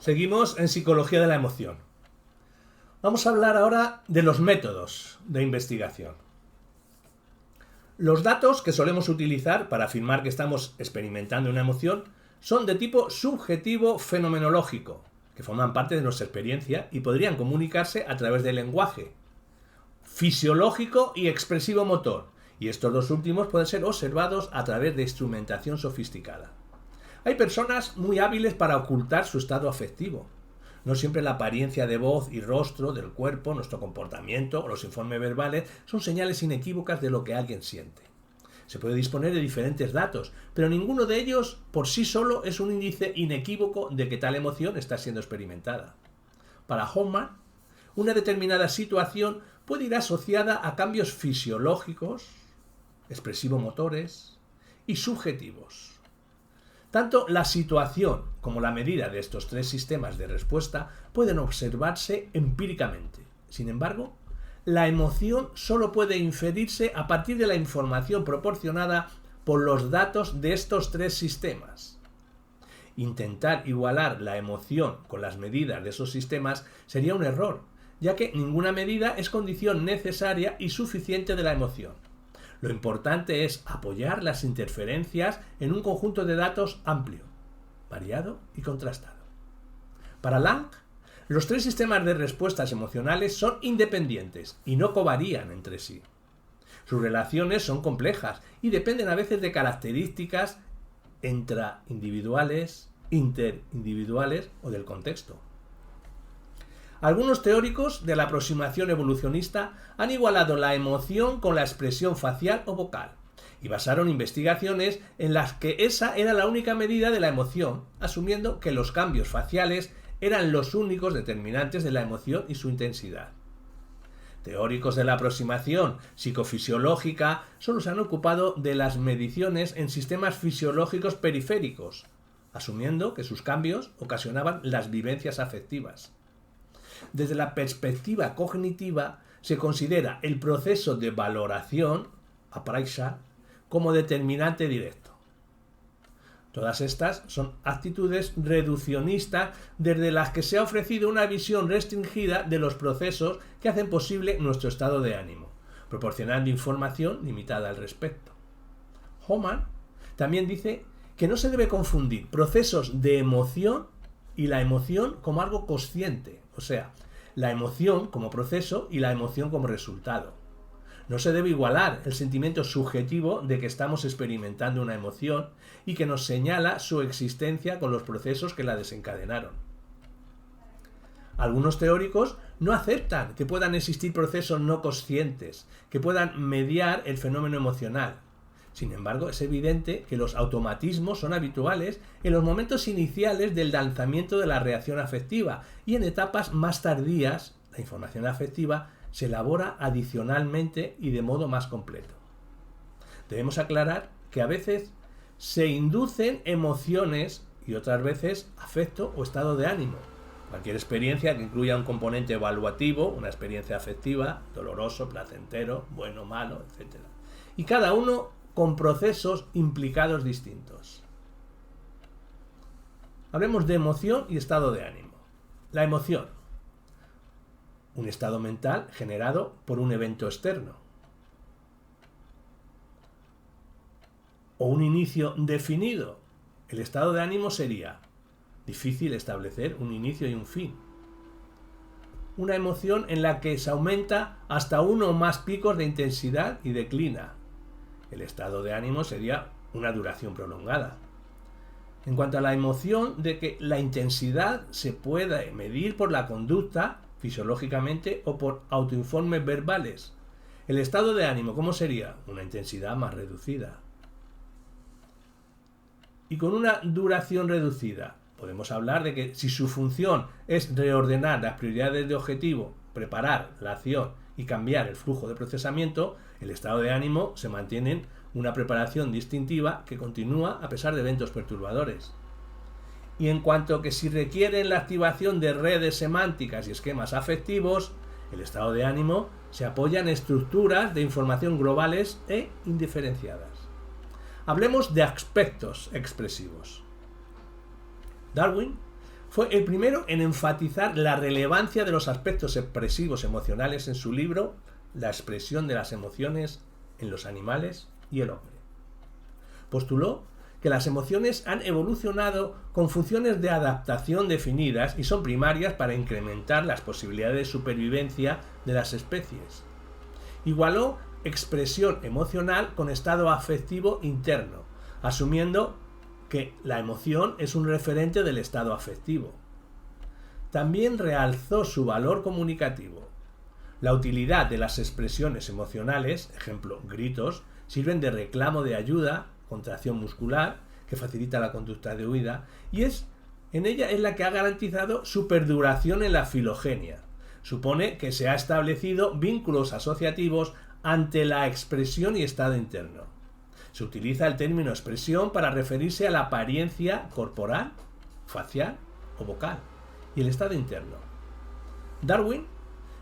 Seguimos en psicología de la emoción. Vamos a hablar ahora de los métodos de investigación. Los datos que solemos utilizar para afirmar que estamos experimentando una emoción son de tipo subjetivo fenomenológico, que forman parte de nuestra experiencia y podrían comunicarse a través del lenguaje, fisiológico y expresivo motor, y estos dos últimos pueden ser observados a través de instrumentación sofisticada. Hay personas muy hábiles para ocultar su estado afectivo. No siempre la apariencia de voz y rostro, del cuerpo, nuestro comportamiento o los informes verbales son señales inequívocas de lo que alguien siente. Se puede disponer de diferentes datos, pero ninguno de ellos por sí solo es un índice inequívoco de que tal emoción está siendo experimentada. Para Hoffman, una determinada situación puede ir asociada a cambios fisiológicos, expresivo-motores y subjetivos. Tanto la situación como la medida de estos tres sistemas de respuesta pueden observarse empíricamente. Sin embargo, la emoción solo puede inferirse a partir de la información proporcionada por los datos de estos tres sistemas. Intentar igualar la emoción con las medidas de esos sistemas sería un error, ya que ninguna medida es condición necesaria y suficiente de la emoción. Lo importante es apoyar las interferencias en un conjunto de datos amplio, variado y contrastado. Para Lang, los tres sistemas de respuestas emocionales son independientes y no covarían entre sí. Sus relaciones son complejas y dependen a veces de características intraindividuales, interindividuales o del contexto. Algunos teóricos de la aproximación evolucionista han igualado la emoción con la expresión facial o vocal y basaron investigaciones en las que esa era la única medida de la emoción, asumiendo que los cambios faciales eran los únicos determinantes de la emoción y su intensidad. Teóricos de la aproximación psicofisiológica solo se han ocupado de las mediciones en sistemas fisiológicos periféricos, asumiendo que sus cambios ocasionaban las vivencias afectivas. Desde la perspectiva cognitiva se considera el proceso de valoración, appraisal, como determinante directo. Todas estas son actitudes reduccionistas desde las que se ha ofrecido una visión restringida de los procesos que hacen posible nuestro estado de ánimo, proporcionando información limitada al respecto. Hoffman también dice que no se debe confundir procesos de emoción y la emoción como algo consciente, o sea, la emoción como proceso y la emoción como resultado. No se debe igualar el sentimiento subjetivo de que estamos experimentando una emoción y que nos señala su existencia con los procesos que la desencadenaron. Algunos teóricos no aceptan que puedan existir procesos no conscientes que puedan mediar el fenómeno emocional. Sin embargo, es evidente que los automatismos son habituales en los momentos iniciales del lanzamiento de la reacción afectiva y en etapas más tardías, la información afectiva se elabora adicionalmente y de modo más completo. Debemos aclarar que a veces se inducen emociones y otras veces afecto o estado de ánimo. Cualquier experiencia que incluya un componente evaluativo, una experiencia afectiva, doloroso, placentero, bueno, malo, etc. Y cada uno con procesos implicados distintos. Hablemos de emoción y estado de ánimo. La emoción, un estado mental generado por un evento externo, o un inicio definido. El estado de ánimo sería difícil establecer un inicio y un fin. Una emoción en la que se aumenta hasta uno o más picos de intensidad y declina. El estado de ánimo sería una duración prolongada. En cuanto a la emoción de que la intensidad se puede medir por la conducta, fisiológicamente o por autoinformes verbales. El estado de ánimo, ¿cómo sería? Una intensidad más reducida. Y con una duración reducida, podemos hablar de que si su función es reordenar las prioridades de objetivo, preparar la acción y cambiar el flujo de procesamiento, el estado de ánimo se mantiene en una preparación distintiva que continúa a pesar de eventos perturbadores. Y en cuanto que si requieren la activación de redes semánticas y esquemas afectivos, el estado de ánimo se apoya en estructuras de información globales e indiferenciadas. Hablemos de aspectos expresivos. Darwin Fue el primero en enfatizar la relevancia de los aspectos expresivos emocionales en su libro La expresión de las emociones en los animales y el hombre. Postuló que las emociones han evolucionado con funciones de adaptación definidas y son primarias para incrementar las posibilidades de supervivencia de las especies. Igualó expresión emocional con estado afectivo interno, asumiendo que la emoción es un referente del estado afectivo. También realzó su valor comunicativo. La utilidad de las expresiones emocionales, ejemplo, gritos, sirven de reclamo de ayuda, contracción muscular, que facilita la conducta de huida, y en ella es la que ha garantizado su perduración en la filogenia. Supone que se ha establecido vínculos asociativos ante la expresión y estado interno. Se utiliza el término expresión para referirse a la apariencia corporal, facial o vocal, y el estado interno. Darwin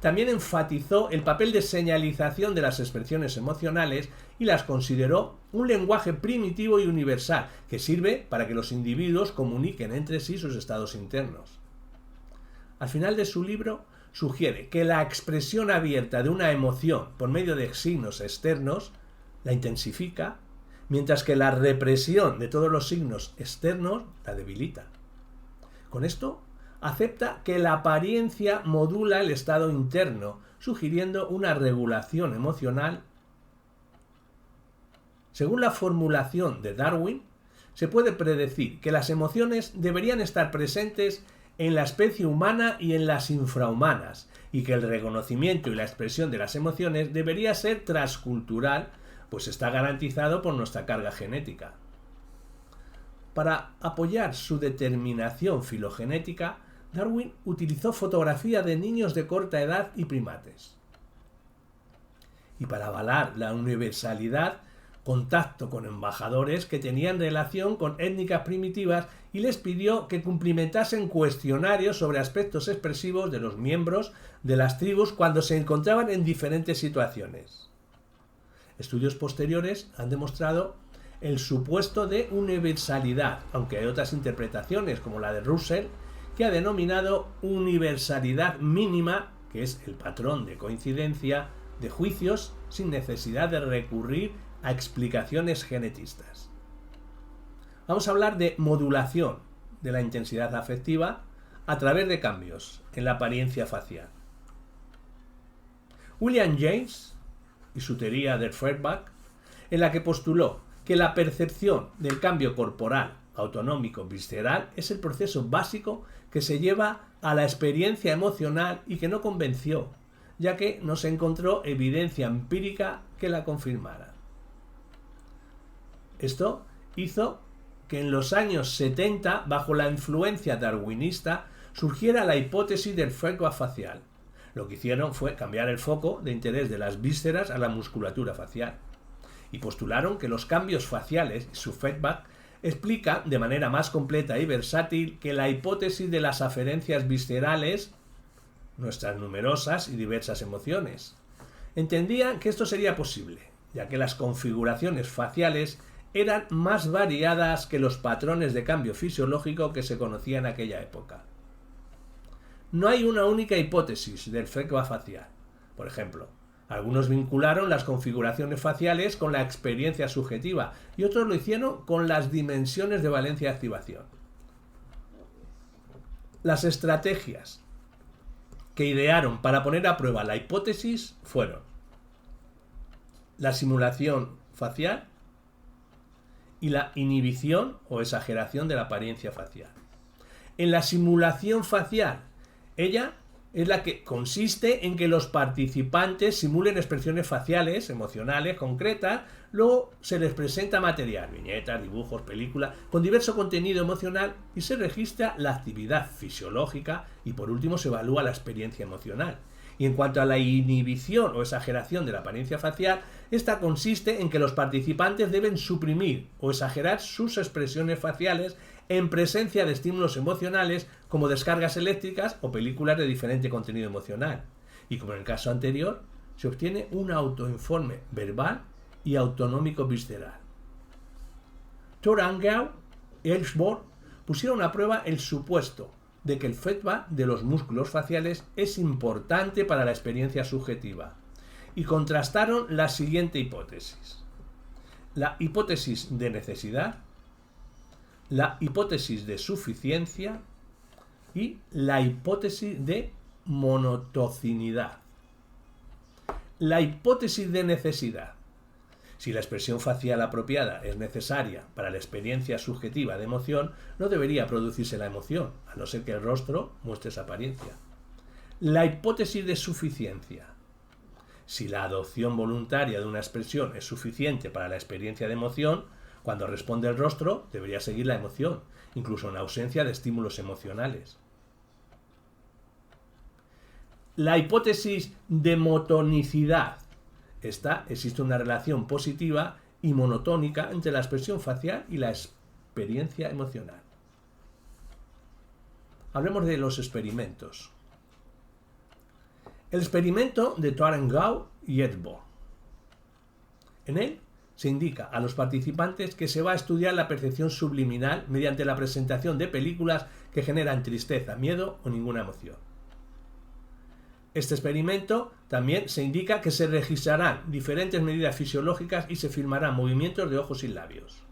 también enfatizó el papel de señalización de las expresiones emocionales y las consideró un lenguaje primitivo y universal que sirve para que los individuos comuniquen entre sí sus estados internos. Al final de su libro sugiere que la expresión abierta de una emoción por medio de signos externos la intensifica, mientras que la represión de todos los signos externos la debilita. Con esto acepta que la apariencia modula el estado interno, sugiriendo una regulación emocional. Según la formulación de Darwin, se puede predecir que las emociones deberían estar presentes en la especie humana y en las infrahumanas, y que el reconocimiento y la expresión de las emociones debería ser transcultural, pues está garantizado por nuestra carga genética. Para apoyar su determinación filogenética, Darwin utilizó fotografía de niños de corta edad y primates. Y para avalar la universalidad, contacto con embajadores que tenían relación con étnicas primitivas y les pidió que cumplimentasen cuestionarios sobre aspectos expresivos de los miembros de las tribus cuando se encontraban en diferentes situaciones. Estudios posteriores han demostrado el supuesto de universalidad, aunque hay otras interpretaciones, como la de Russell, que ha denominado universalidad mínima, que es el patrón de coincidencia de juicios sin necesidad de recurrir a explicaciones genetistas. Vamos a hablar de modulación de la intensidad afectiva a través de cambios en la apariencia facial. William James y su teoría del feedback, en la que postuló que la percepción del cambio corporal, autonómico, visceral, es el proceso básico que se lleva a la experiencia emocional y que no convenció, ya que no se encontró evidencia empírica que la confirmara. Esto hizo que en los años 70, bajo la influencia darwinista, surgiera la hipótesis del feedback facial. Lo que hicieron fue cambiar el foco de interés de las vísceras a la musculatura facial. Y postularon que los cambios faciales y su feedback explican de manera más completa y versátil que la hipótesis de las aferencias viscerales, nuestras numerosas y diversas emociones. Entendían que esto sería posible, ya que las configuraciones faciales eran más variadas que los patrones de cambio fisiológico que se conocían en aquella época. No hay una única hipótesis del feedback facial. Por ejemplo, algunos vincularon las configuraciones faciales con la experiencia subjetiva y otros lo hicieron con las dimensiones de valencia y activación. Las estrategias que idearon para poner a prueba la hipótesis fueron la simulación facial y la inhibición o exageración de la apariencia facial. En la simulación facial, ella es la que consiste en que los participantes simulen expresiones faciales, emocionales, concretas, luego se les presenta material, viñetas, dibujos, películas, con diverso contenido emocional y se registra la actividad fisiológica y por último se evalúa la experiencia emocional. Y en cuanto a la inhibición o exageración de la apariencia facial, esta consiste en que los participantes deben suprimir o exagerar sus expresiones faciales en presencia de estímulos emocionales como descargas eléctricas o películas de diferente contenido emocional. Y como en el caso anterior, se obtiene un autoinforme verbal y autonómico visceral. Torangau y Ellsworth pusieron a prueba el supuesto de que el feedback de los músculos faciales es importante para la experiencia subjetiva y contrastaron la siguiente hipótesis: la hipótesis de necesidad, la hipótesis de suficiencia y la hipótesis de monotocinidad. La hipótesis de necesidad. Si la expresión facial apropiada es necesaria para la experiencia subjetiva de emoción, no debería producirse la emoción, a no ser que el rostro muestre esa apariencia. La hipótesis de suficiencia. Si la adopción voluntaria de una expresión es suficiente para la experiencia de emoción, cuando responde el rostro debería seguir la emoción, incluso en ausencia de estímulos emocionales. La hipótesis de motonicidad. Existe una relación positiva y monotónica entre la expresión facial y la experiencia emocional. Hablemos de los experimentos. El experimento de Tarengau y Edborn. En él se indica a los participantes que se va a estudiar la percepción subliminal mediante la presentación de películas que generan tristeza, miedo o ninguna emoción. Este experimento también se indica que se registrarán diferentes medidas fisiológicas y se filmarán movimientos de ojos y labios.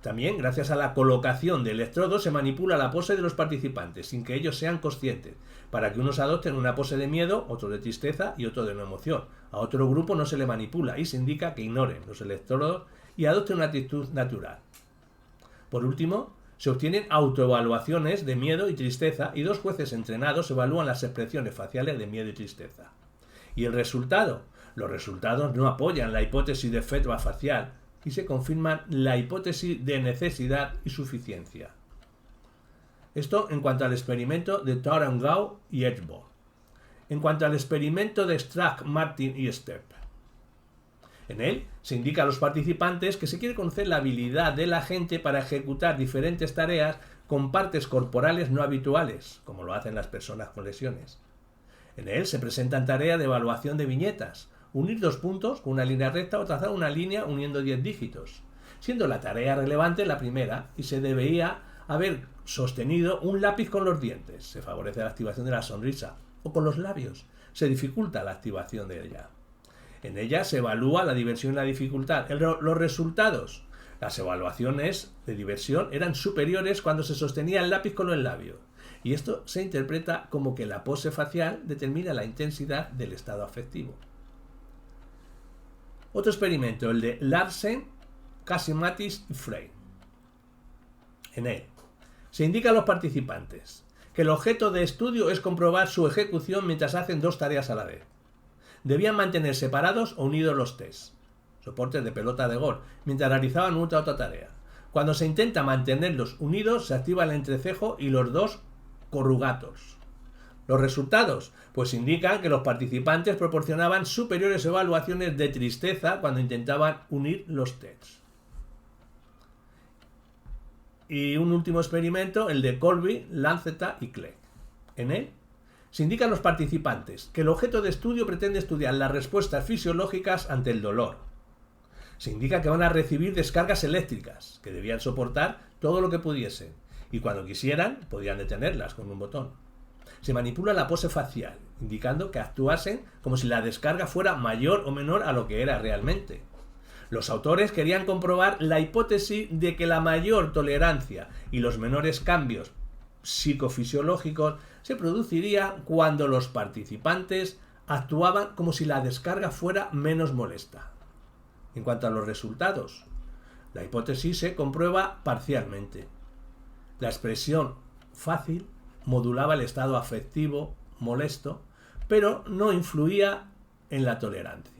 También, gracias a la colocación de electrodos, se manipula la pose de los participantes sin que ellos sean conscientes, para que unos adopten una pose de miedo, otro de tristeza y otro de no emoción. A otro grupo no se le manipula y se indica que ignoren los electrodos y adopten una actitud natural. Por último, se obtienen autoevaluaciones de miedo y tristeza y 2 jueces entrenados evalúan las expresiones faciales de miedo y tristeza. ¿Y el resultado? Los resultados no apoyan la hipótesis de feedback facial y se confirman la hipótesis de necesidad y suficiencia. Esto en cuanto al experimento de Tarengau y Edborn. En cuanto al experimento de Strack, Martin y Stepp. En él se indica a los participantes que se quiere conocer la habilidad de la gente para ejecutar diferentes tareas con partes corporales no habituales, como lo hacen las personas con lesiones. En él se presentan tareas de evaluación de viñetas, unir 2 puntos con una línea recta o trazar una línea uniendo 10 dígitos, siendo la tarea relevante la primera y se debería haber sostenido un lápiz con los dientes. Se favorece la activación de la sonrisa, o con los labios. Se dificulta la activación de ella. En ella se evalúa la diversión y la dificultad. Los resultados. Las evaluaciones de diversión eran superiores cuando se sostenía el lápiz con los labios. Y esto se interpreta como que la pose facial determina la intensidad del estado afectivo. Otro experimento, el de Larsen, Casimatis y Frey. En él se indica a los participantes que el objeto de estudio es comprobar su ejecución mientras hacen 2 tareas a la vez. Debían mantener separados o unidos los tests, soportes de pelota de gol, mientras realizaban otra tarea. Cuando se intenta mantenerlos unidos, se activa el entrecejo y los 2 corrugatos. Los resultados, pues indican que los participantes proporcionaban superiores evaluaciones de tristeza cuando intentaban unir los tests. Y un último experimento, el de Colby, Lanceta y Clegg. En él se indica a los participantes que el objeto de estudio pretende estudiar las respuestas fisiológicas ante el dolor. Se indica que van a recibir descargas eléctricas, que debían soportar todo lo que pudiesen, y cuando quisieran podían detenerlas con un botón. Se manipula la pose facial, indicando que actuasen como si la descarga fuera mayor o menor a lo que era realmente. Los autores querían comprobar la hipótesis de que la mayor tolerancia y los menores cambios psicofisiológicos se produciría cuando los participantes actuaban como si la descarga fuera menos molesta. En cuanto a los resultados, la hipótesis se comprueba parcialmente. La expresión fácil modulaba el estado afectivo molesto, pero no influía en la tolerancia.